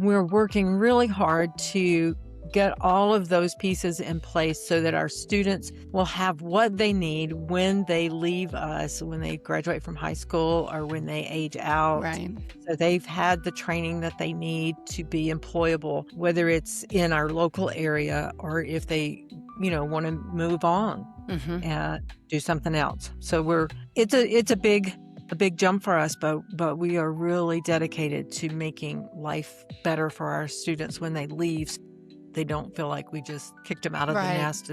we're working really hard to get all of those pieces in place so that our students will have what they need when they leave us, when they graduate from high school or when they age out. Right. So they've had the training that they need to be employable, whether it's in our local area or if they, want to move on and do something else. So it's a big jump for us, but we are really dedicated to making life better for our students when they leave. They don't feel like we just kicked them out of the nest.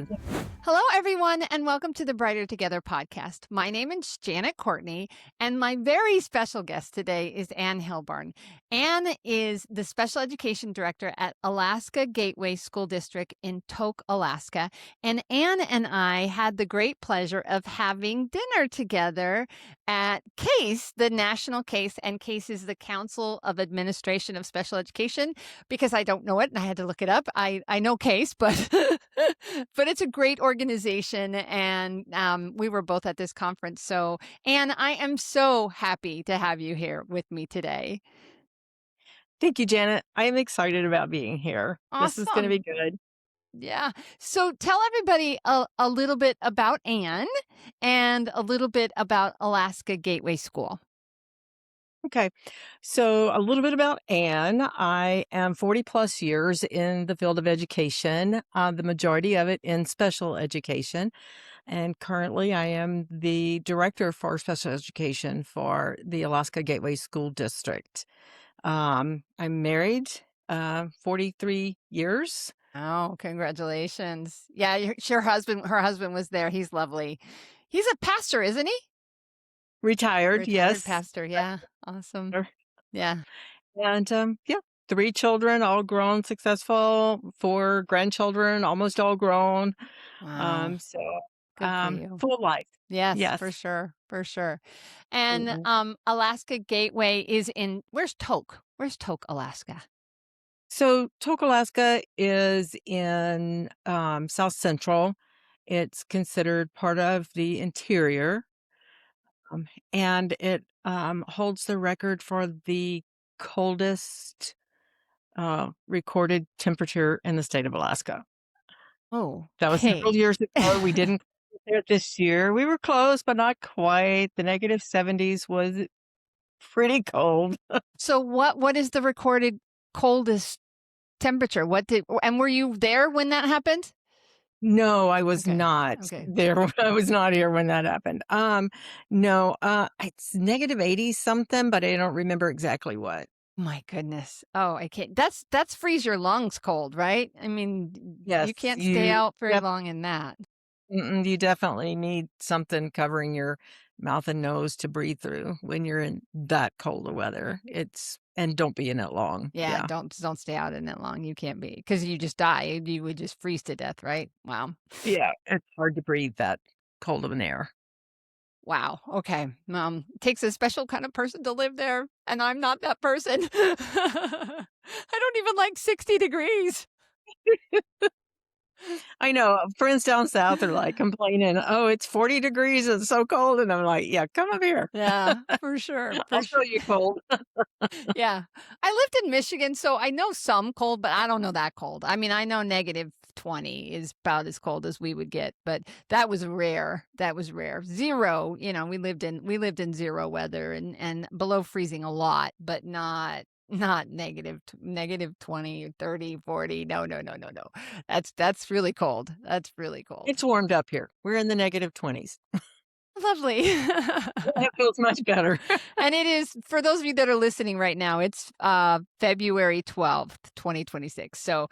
Hello, everyone, and welcome to the Brighter Together podcast. My name is Janet Courtney, and my very special guest today is Ann Hilburn. Ann is the Special Education Director at Alaska Gateway School District in Tok, Alaska. And Ann and I had the great pleasure of having dinner together at CASE, the national CASE, and CASE is the Council of Administration of Special Education, because I don't know it and I had to look it up. I know CASE, but but it's a great organization, and we were both at this conference. So, Ann, I am so happy to have you here with me today. Thank you, Janet. I am excited about being here. This is going to be good. Yeah. So tell everybody a little bit about Ann and a little bit about Alaska Gateway School. Okay. So a little bit about Ann. I am 40 plus years in the field of education, the majority of it in special education. And currently I am the director for special education for the Alaska Gateway School District. I'm married, 43 years. Oh, congratulations. Yeah, her husband was there. He's lovely. He's a pastor, isn't he? Retired, yes. Pastor, yeah. Awesome. Yeah. And 3 children, all grown, successful, 4 grandchildren, almost all grown. Wow. So Good for you. full life. Yes, for sure. For sure. And Alaska Gateway is where's Tok? Where's Tok, Alaska? So Tok, Alaska is in South Central. It's considered part of the interior. And it holds the record for the coldest recorded temperature in the state of Alaska. Oh, that was several years ago. We didn't get there this year. We were close, but not quite. The negative 70s was pretty cold. So what is the recorded coldest temperature? And were you there when that happened? No, I was not there. I was not here when that happened. No, it's negative 80 something, but I don't remember exactly what. My goodness. Oh, I can't. That's freeze your lungs cold, right? I mean, yes, you can't stay out very long in that. You definitely need something covering your mouth and nose to breathe through when you're in that colder weather. And don't be in it long. Yeah. Don't stay out in it long. You can't be, because you just die. You would just freeze to death, right? Wow. Yeah, it's hard to breathe that cold of an air. Wow. Okay. It takes a special kind of person to live there, and I'm not that person. I don't even like 60 degrees. I know. Friends down south are like complaining, oh, it's 40 degrees. It's so cold. And I'm like, yeah, come up here. Yeah, for sure. I'll show you cold. Yeah. I lived in Michigan, so I know some cold, but I don't know that cold. I mean, I know negative 20 is about as cold as we would get, but that was rare. That was rare. Zero, we lived in zero weather and below freezing a lot, but not negative 20, 30, 40. No. That's really cold. That's really cold. It's warmed up here. We're in the negative 20s. Lovely. That feels much better. And it is, for those of you that are listening right now, it's February 12th, 2026. So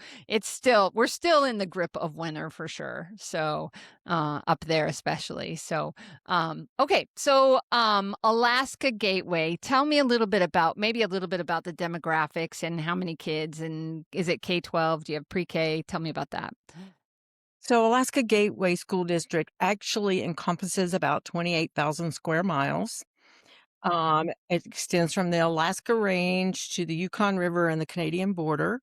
we're still in the grip of winter for sure. So up there especially. So, okay. So Alaska Gateway, tell me maybe a little bit about the demographics and how many kids, and is it K-12? Do you have pre-K? Tell me about that. So Alaska Gateway School District actually encompasses about 28,000 square miles. It extends from the Alaska Range to the Yukon River and the Canadian border.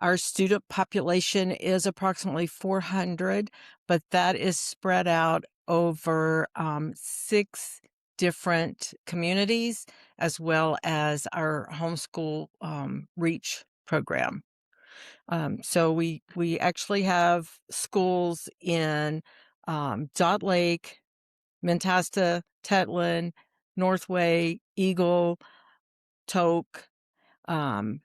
Our student population is approximately 400, but that is spread out over 6 different communities, as well as our homeschool reach program. So we actually have schools in Dot Lake, Mentasta, Tetlin, Northway, Eagle, Toke, um,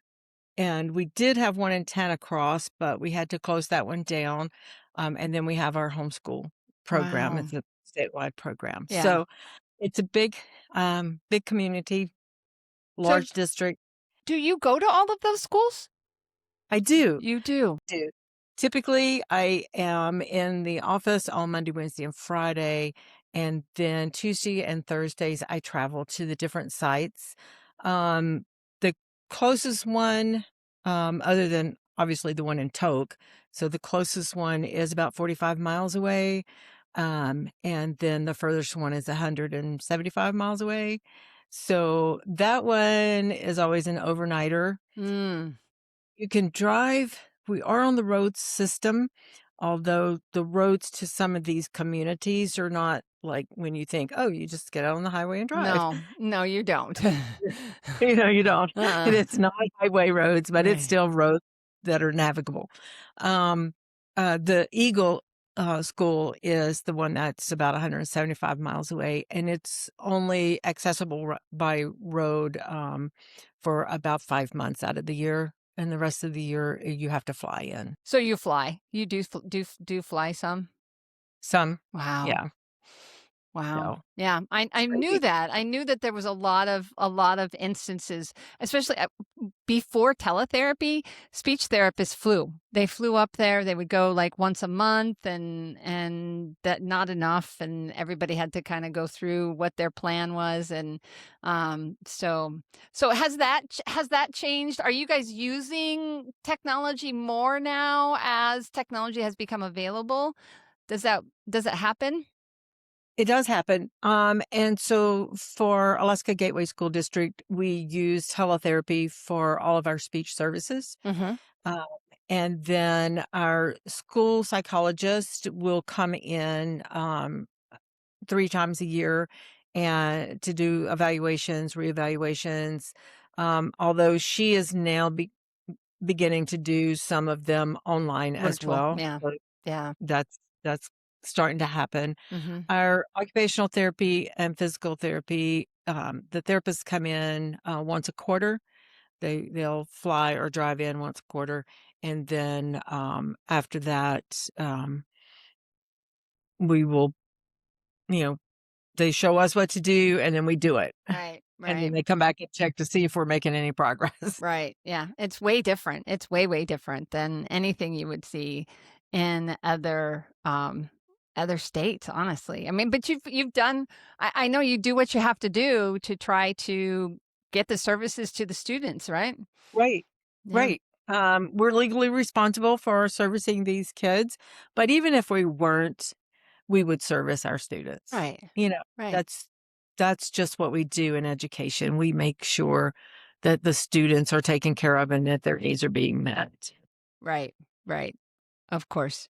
and we did have one in Cross, but we had to close that one down. And then we have our homeschool program. Wow. It's a statewide program. Yeah. So it's a big community, So large district. do you go to all of those schools? I do. You do. Do. Typically, I am in the office on Monday, Wednesday, and Friday, and then Tuesday and Thursdays, I travel to the different sites. The closest one, other than obviously the one in Toke, so the closest one is about 45 miles away, and then the furthest one is 175 miles away. So that one is always an overnighter. Mm. You can drive. We are on the road system, although the roads to some of these communities are not like when you think, "Oh, you just get out on the highway and drive." No, no, you don't. You don't. And Uh-uh. it's not highway roads, but it's Right. still roads that are navigable. Um, the Eagle, school is the one that's about 175 miles away, and it's only accessible by road, for about 5 months out of the year, and the rest of the year, you have to fly in. So you fly. You do fly some? Some. Wow. Yeah. Wow. So, Yeah, I knew crazy. that. I knew that there was a lot of instances, especially before teletherapy, speech therapists flew. They flew up there. They would go like once a month, and that not enough, and everybody had to kind of go through what their plan was, and so has that changed? Are you guys using technology more now as technology has become available? Does that happen? It does happen. And so for Alaska Gateway School District, we use teletherapy for all of our speech services. Mhm. Uh, and then our school psychologist will come in 3 times a year and to do evaluations, reevaluations. Although she is now beginning to do some of them online as Virtual, well. yeah. So Yeah. that's starting to happen. Mhm. Our occupational therapy and physical therapy, the therapists come in once a quarter. They'll fly or drive in once a quarter, and then after that, we will, you know, they show us what to do, and then we do it, Right, and then right, they come back and check to see if we're making any progress. right, yeah. It's way different. It's way, way different than anything you would see in other states, honestly. I mean, but you've done I know you do what you have to do to try to get the services to the students, right? Right, Yeah. right. We're legally responsible for servicing these kids, but even if we weren't, we would service our students. Right, You know, right, that's that's just what we do in education. We make sure that the students are taken care of and that their needs are being met. right, right. Of course.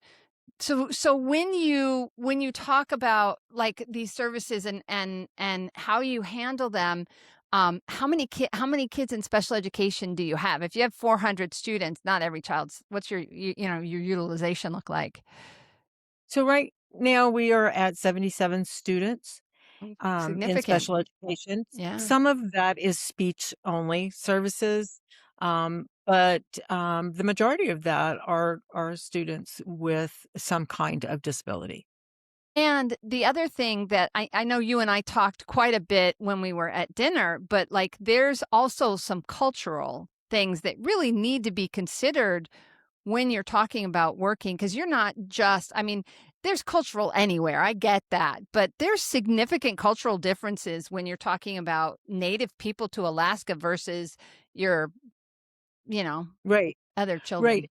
So when you talk about like these services and how you handle them, how many kids in special education do you have? If you have 400 students, not every child's. What's your utilization look like? So right now we are at 77 students in Significant. special education. Yeah. Some of that is speech only services, but the majority of that are students with some kind of disability. And the other thing that I know you and I talked quite a bit when we were at dinner, but like there's also some cultural things that really need to be considered when you're talking about working, because you're not just, I mean, there's cultural anywhere. I get that. But there's significant cultural differences when you're talking about native people to Alaska versus your, you know, Right, other right. children.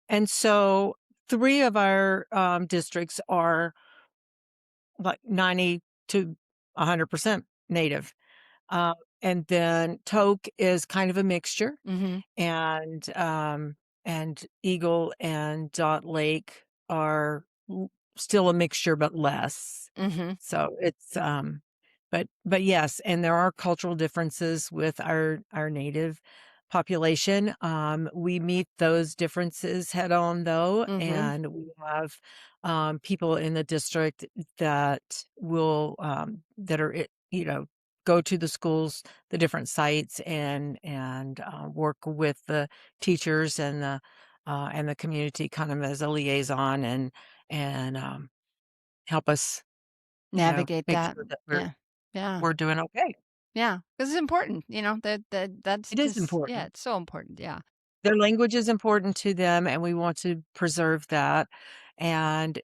And so 3 of our, districts are like 90 to 100% native. And then Toke is kind of a mixture, Mm-hmm. and, Eagle and Dot Lake are still a mixture, but less. Mm-hmm. So it's, but yes, and there are cultural differences with our native population. We meet those differences head on, though, Mhm. and we have people in the district that will that are go to the schools, the different sites, and work with the teachers and the community, kind of as a liaison, and help us, Navigate make that. sure that we're Yeah. Yeah. we're doing okay. Yeah. 'Cause it's important, that's It is just yeah, important. it's so important, yeah. Their language is important to them, and we want to preserve that, and,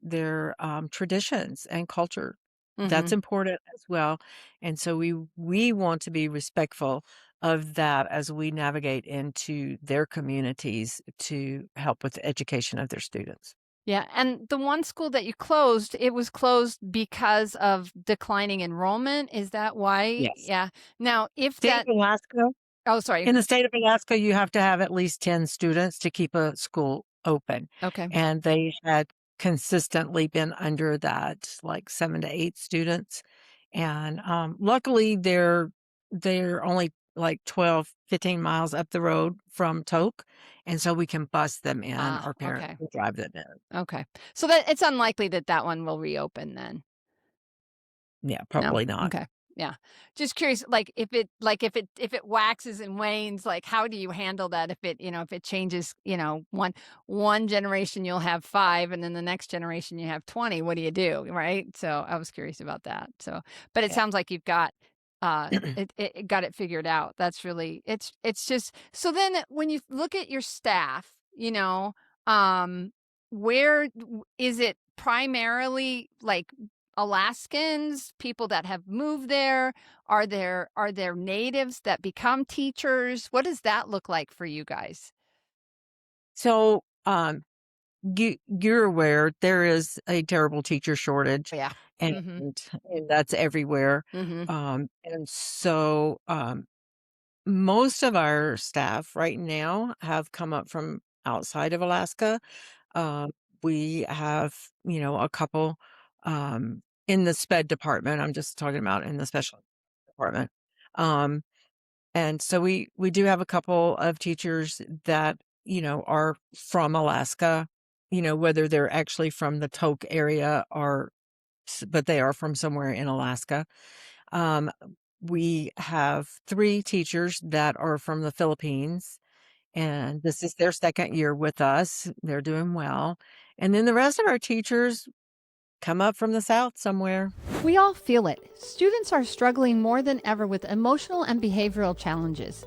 their traditions and culture, that's Mhm. important as well, and so we want to be respectful of that as we navigate into their communities to help with the education of their students. Yeah, and the one school that you closed, it was closed because of declining enrollment, is that why? Yes. Yeah. Now, if State of that Alaska oh, sorry. In the state of Alaska, you have to have at least 10 students to keep a school open, Okay. and they had consistently been under that, like 7 to 8 students, and, luckily, they're only, like, 12, 15 miles up the road from Tok, and so we can bus them in, Ah, or parents okay. will drive them in. Okay. So that it's unlikely that that one will reopen then. Yeah, No? probably not. Okay. Yeah. Just curious, if it waxes and wanes, like, how do you handle that if it changes, one generation you'll have 5, and then the next generation you have 20, what do you do, right? So, I was curious about that. So, but it Yeah. sounds like you've got, it got it figured out. That's really it's just so then when you look at your staff, um, where is it primarily, like, Alaskans, people that have moved there? Are there natives that become teachers? What does that look like for you guys? So, you're aware there is a terrible teacher shortage, Yeah. and Mhm. and that's everywhere. Mhm. And so, most of our staff right now have come up from outside of Alaska. Um, we have, a couple in the sped department. I'm just talking about in the special department. Um, and so we do have a couple of teachers that, are from Alaska, whether they're actually from the Tok area but they are from somewhere in Alaska. Um, we have 3 teachers that are from the Philippines, and this is their 2nd year with us. They're doing well. And then the rest of our teachers come up from the South somewhere. We all feel it. Students are struggling more than ever with emotional and behavioral challenges.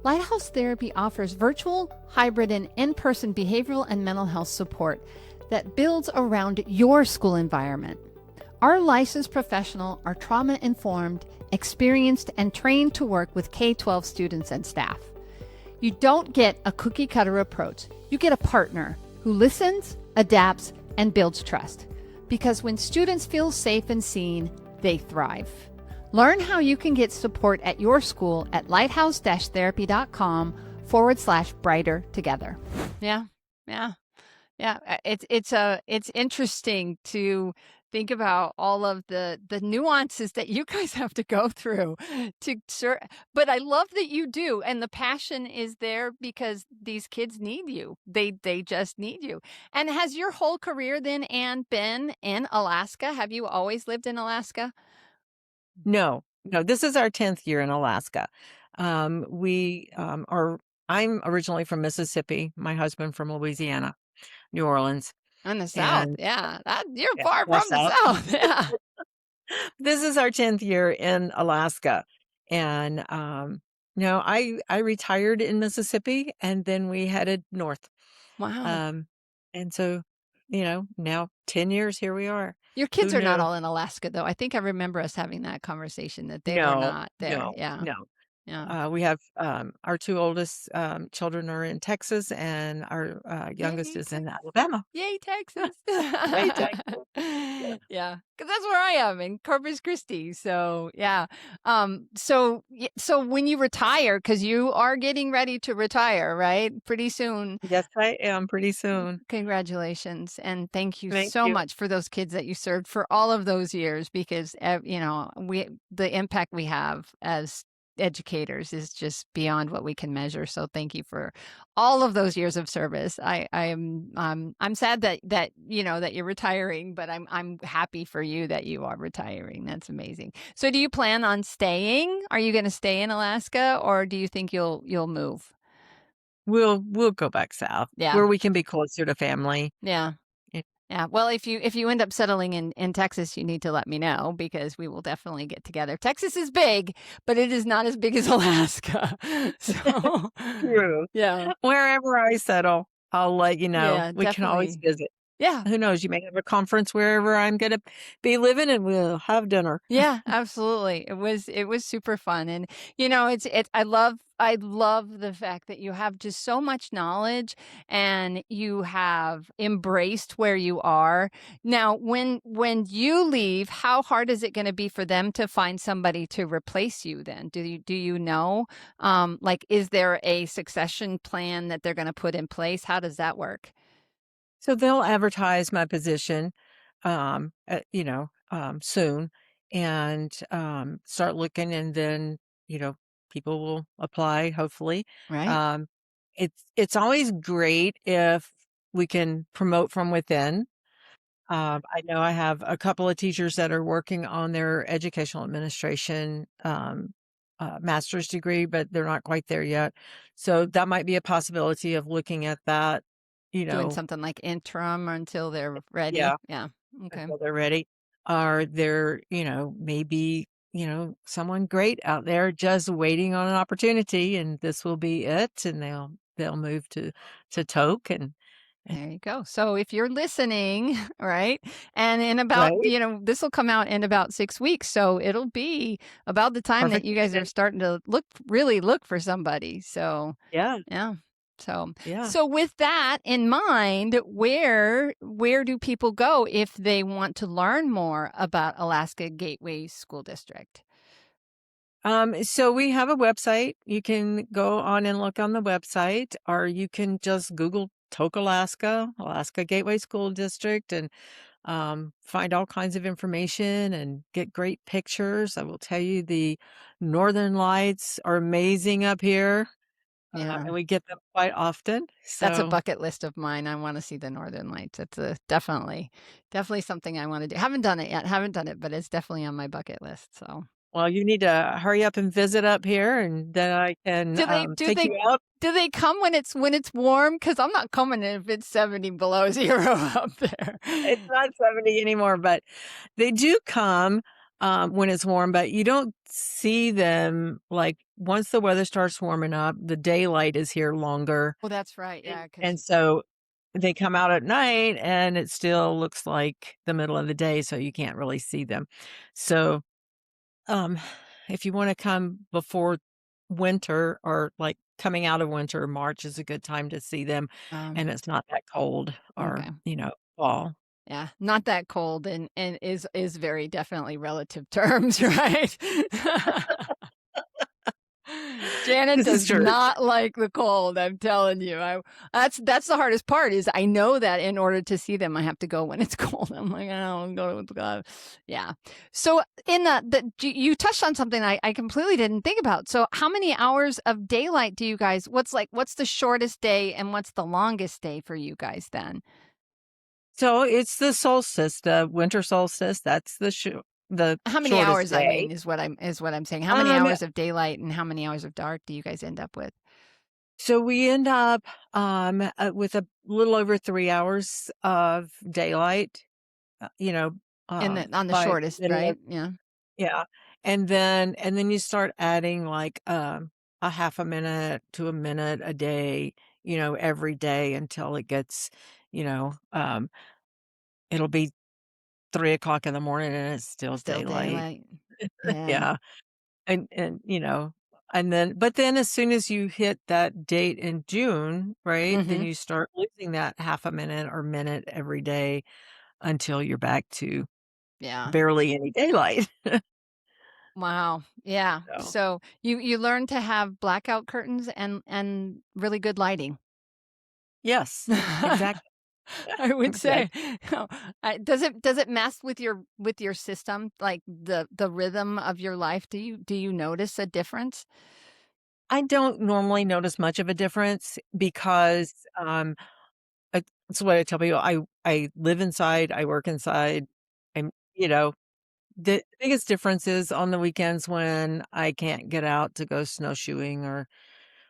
Lighthouse Therapy offers virtual, hybrid, and in person behavioral and mental health support that builds around your school environment. Our licensed professional are trauma informed, experienced, and trained to work with K 12 students and staff. You don't get a cookie cutter approach, you get a partner who listens, adapts, and builds trust. Because when students feel safe and seen, they thrive. Learn how you can get support at your school at lighthouse-therapy.com/brighter together. Yeah, yeah. Yeah, it's interesting to think about all of the nuances that you guys have to go through to ser but I love that you do, and the passion is there because these kids need you. They just need you. And has your whole career then, Anne, been in Alaska? Have you always lived in Alaska? No, no, this is our 10th year in Alaska. We are I'm originally from Mississippi, my husband from Louisiana, New Orleans, In the South, and yeah, that you're yeah, far from that's the out. South, yeah. This is our 10th year in Alaska, and, I retired in Mississippi, and then we headed north, Wow. um, and so, now 10 years, here we are. Your Who kids are not knew? all in Alaska, though. I think I remember us having that conversation that they were No, not there. no, Yeah, no. yeah. We have, our 2 oldest, children are in Texas, and our, youngest Yay, is in Texas. Alabama. Yay, Texas. Yay, Texas. Yeah. Yeah, because that's where I am in Corpus Christi. So, yeah. So when you retire, because you are getting ready to retire, right? Pretty soon. Yes, I am, pretty soon. Congratulations, and thank you Thank so you. much for those kids that you served for all of those years because, the impact we have as educators is just beyond what we can measure. So thank you for all of those years of service. I'm sad that that you're retiring, but I'm happy for you that you are retiring. That's amazing. So do you plan on staying? Are you going to stay in Alaska, or do you think you'll move? We'll go back south Yeah. where we can be closer to family. Yeah. Eh, Yeah. Well, if you end up settling in Texas, you need to let me know because we will definitely get together. Texas is big, but it is not as big as Alaska. So, True. yeah. Wherever I settle, I'll let you know. Yeah, We can always definitely. visit. Yeah. Who knows? You may have a conference wherever I'm gonna be living, and we'll have dinner. Yeah, absolutely. It was super fun. And it's I love the fact that you have just so much knowledge and you have embraced where you are. Now, when you leave, how hard is it going to be for them to find somebody to replace you then? Do you know? Like, is there a succession plan that they're going to put in place? How does that work? So they'll advertise my position, soon, and start looking, and then people will apply. Hopefully, Right? um, it's always great if we can promote from within. I know I have a couple of teachers that are working on their educational administration master's degree, but they're not quite there yet. So that might be a possibility of looking at that. You Doing know, something like interim until they're ready. yeah, Yeah. Okay. until they're ready. Are there, maybe, someone great out there just waiting on an opportunity, and this will be it, and they'll move to Toke and There you go. So if you're listening, right, and in about, right, this will come out in about 6 weeks. So it'll be about the time that perfect you guys are timing. starting to really look for somebody. So Yeah, yeah. So yeah. so with that in mind, where do people go if they want to learn more about Alaska Gateway School District? So we have a website. You can go on and look on the website, or you can just Google Tok, Alaska Gateway School District, and find all kinds of information and get great pictures. I will tell you, the northern lights are amazing up here, Yeah. and we get them quite often. That's a So, bucket list of mine. I wanna see the Northern Lights. It's a definitely something I wanna do. Haven't done it yet, haven't done it, but it's definitely on my bucket list, so. well, you need to hurry up and visit up here, and then I can Do they do take they you out. do they come when it's warm? Because 'Cause I'm not coming if it's 70 below 0 up there. It's not 70 anymore, but they do come, when it's warm, but you don't see them, like, once the weather starts warming up, the daylight is here longer, Well, that's right, and yeah, 'cause and so they come out at night, and it still looks like the middle of the day, so you can't really see them. So, um, if you wanna come before winter, or, like, coming out of winter, March is a good time to see them, um, and it's not that cold, or, okay. fall. Yeah, not that cold and is very definitely relative terms, right? Janet This is does true. not like the cold, I'm telling you. That's the hardest part is I know that in order to see them, I have to go when it's cold. I'm like, I don't go with God. Yeah. So in you touched on something I completely didn't think about. So how many hours of daylight do you guys, what's the shortest day and what's the longest day for you guys then? So it's the solstice, the winter solstice, that's the How many shortest hours, I day. mean, is what I'm saying. How many Um, hours of daylight and how many hours of dark do you guys end up with? so we end up, with a little over 3 hours of daylight, you know, On the by shortest, middle of, right? Yeah. yeah, and then you start adding, like, a half a minute to a minute a day, every day until it gets, you know, it'll be 3 o'clock in the morning and it's still Still daylight. daylight. Yeah. Yeah. But then as soon as you hit that date in June, right, then Mhm. you start losing that half a minute or minute every day until you're back to Yeah. barely any daylight. Wow. Yeah. So, So you learn to have blackout curtains and really good lighting. yes, exactly. I would say. Exactly. Does it mess with your system, like the rhythm of your life? Do you notice a difference? I don't normally notice much of a difference because, I that's what I tell people. I live inside, I work inside. I'm you know, the biggest difference is on the weekends when I can't get out to go snowshoeing or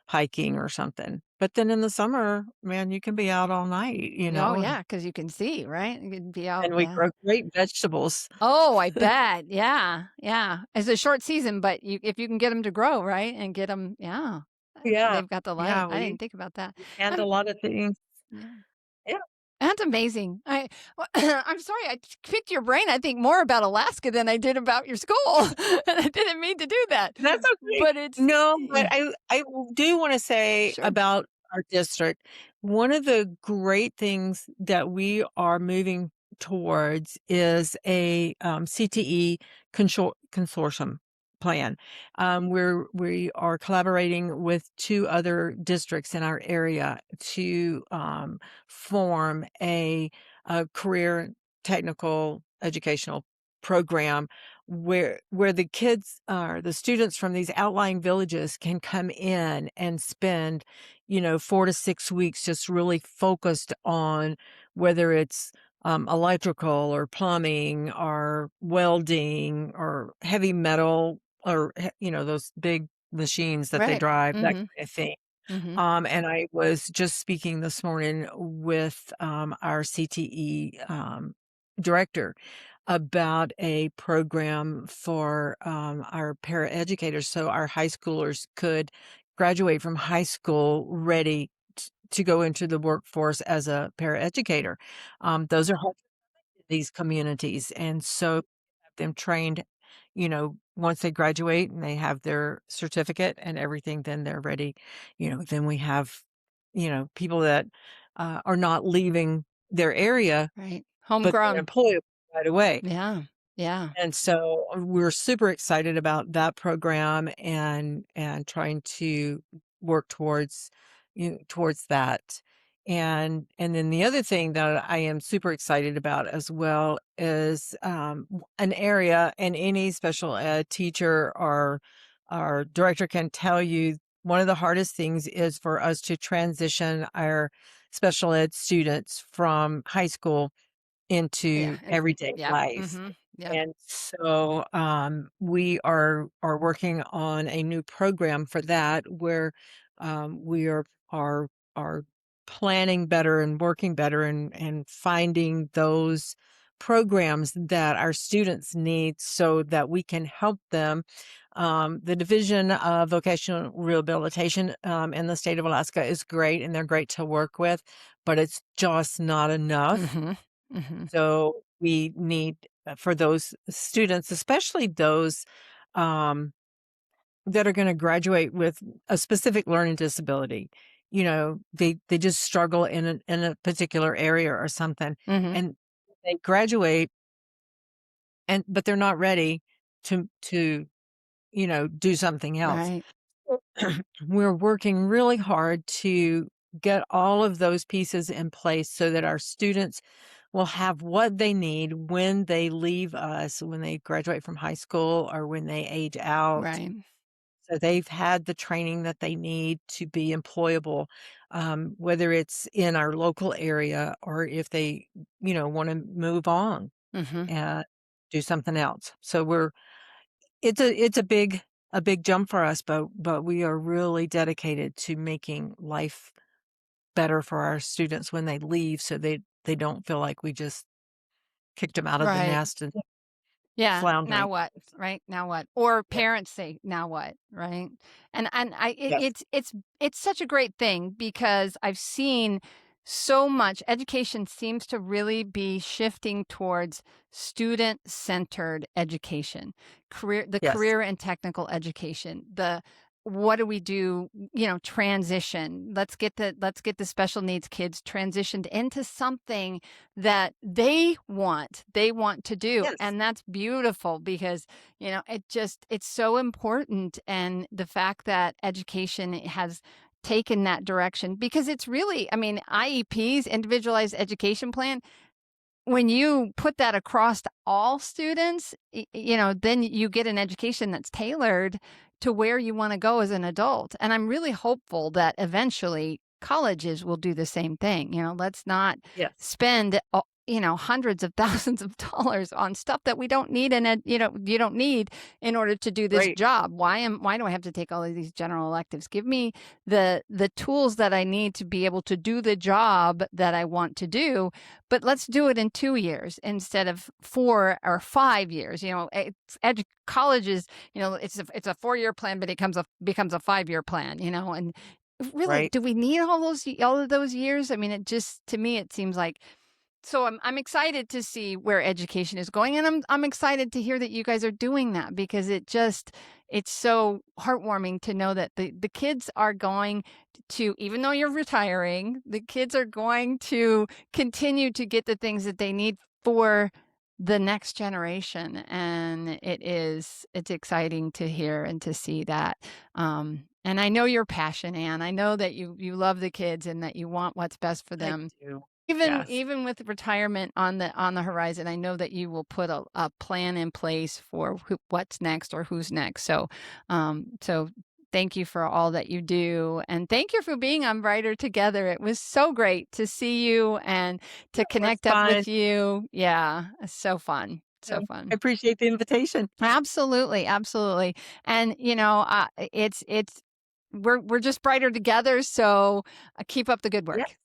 hiking or something. But then in the summer, man, you can be out all night, Oh, yeah, because you can see, right? You can be out, and we yeah. grow great vegetables. Oh, I bet. Yeah, yeah. It's a short season, but if you can get them to grow, right, and get them, yeah, Yeah, they've got the light. yeah, I we didn't think about that. we plant a Um, lot of things. yeah. Yeah, That's amazing. I'm sorry, I picked your brain, I think, more about Alaska than I did about your school. I didn't mean to do that, that's okay. but it's No, but yeah, I do wanna say sure. about our district, one of the great things that we are moving towards is a, CTE consortium plan. We are collaborating with 2 other districts in our area to, form a career technical educational program where the kids are the students from these outlying villages can come in and spend, 4 to 6 weeks just really focused on whether it's, electrical or plumbing or welding or heavy metal or, those big machines that they Right. drive, that Mhm, kind of thing. mhm. And I was just speaking this morning with, our CTE, director about a program for, our paraeducators so our high schoolers could graduate from high school ready to go into the workforce as a paraeducator. Those are hard in these communities, and so have them trained, once they graduate and they have their certificate and everything, then they're ready. Then we have, people that, are not leaving their area, Right. but they're Homegrown. employable right away. Yeah, yeah. And so, we're super excited about that program and trying to work towards towards that. And then the other thing that I am super excited about as well is, an area and any special ed teacher or director can tell you one of the hardest things is for us to transition our special ed students from high school Yeah, into and everyday yeah, life. mhm, yeah, And so, we are working on a new program for that where, we are planning better and working better and finding those programs that our students need so that we can help them. The Division of Vocational Rehabilitation, in the state of Alaska is great, and they're great to work with, but it's just not enough. mhm, mhm. So we need for those students, especially those um, that are going to graduate with a specific learning disability. They just struggle in a particular area or something, Mhm. and they graduate, but they're not ready to do something else. Right, We're working really hard to get all of those pieces in place so that our students will have what they need when they leave us, when they graduate from high school or when they age out. right. So they've had the training that they need to be employable, whether it's in our local area or if they, want to move on Mhm. and do something else. So it's a big jump for us, but we are really dedicated to making life better for our students when they leave so they don't feel like we just kicked them out of the Right. nest and Yeah, now floundering. what, right? Now what? Or Yeah. parents say, "Now what?" Right? And I it, Yes. it's such a great thing because I've seen so much education seems to really be shifting towards student-centered education. Yes. Career and technical education. The what do we do, transition. Let's get the special needs kids transitioned into something that they want to do, Yes. and that's beautiful because, it's so important, and the fact that education has take in that direction, because it's really, I mean, IEPs, individualized education plan, when you put that across to all students, then you get an education that's tailored to where you want to go as an adult. And I'm really hopeful that eventually colleges will do the same thing. Let's not Yes. spend hundreds of thousands of dollars on stuff that we don't need, and you don't need in order to do this Right. job. Why do I have to take all of these general electives? Give me the tools that I need to be able to do the job that I want to do, but let's do it in 2 years instead of 4 or 5 years. College is, it's a 4-year plan, but it becomes a 5-year plan. And really, Right. do we need all of those years? I mean, to me it seems like. So I'm excited to see where education is going, and I'm excited to hear that you guys are doing that, because it's so heartwarming to know that the kids are going to, even though you're retiring, the kids are going to continue to get the things that they need for the next generation. And it's exciting to hear and to see that. And I know your passion, Anne. I know that you love the kids and that you want what's best for I them. do. Even Yes. even with retirement on the horizon, I know that you will put a plan in place for what's next or who's next. So thank you for all that you do, and thank you for being on Brighter Together. It was so great to see you and to It was connect up fun. with you. Yeah, it's so fun, so I fun. appreciate the invitation. Absolutely, absolutely. And it's we're just brighter together. So keep up the good Yeah. work.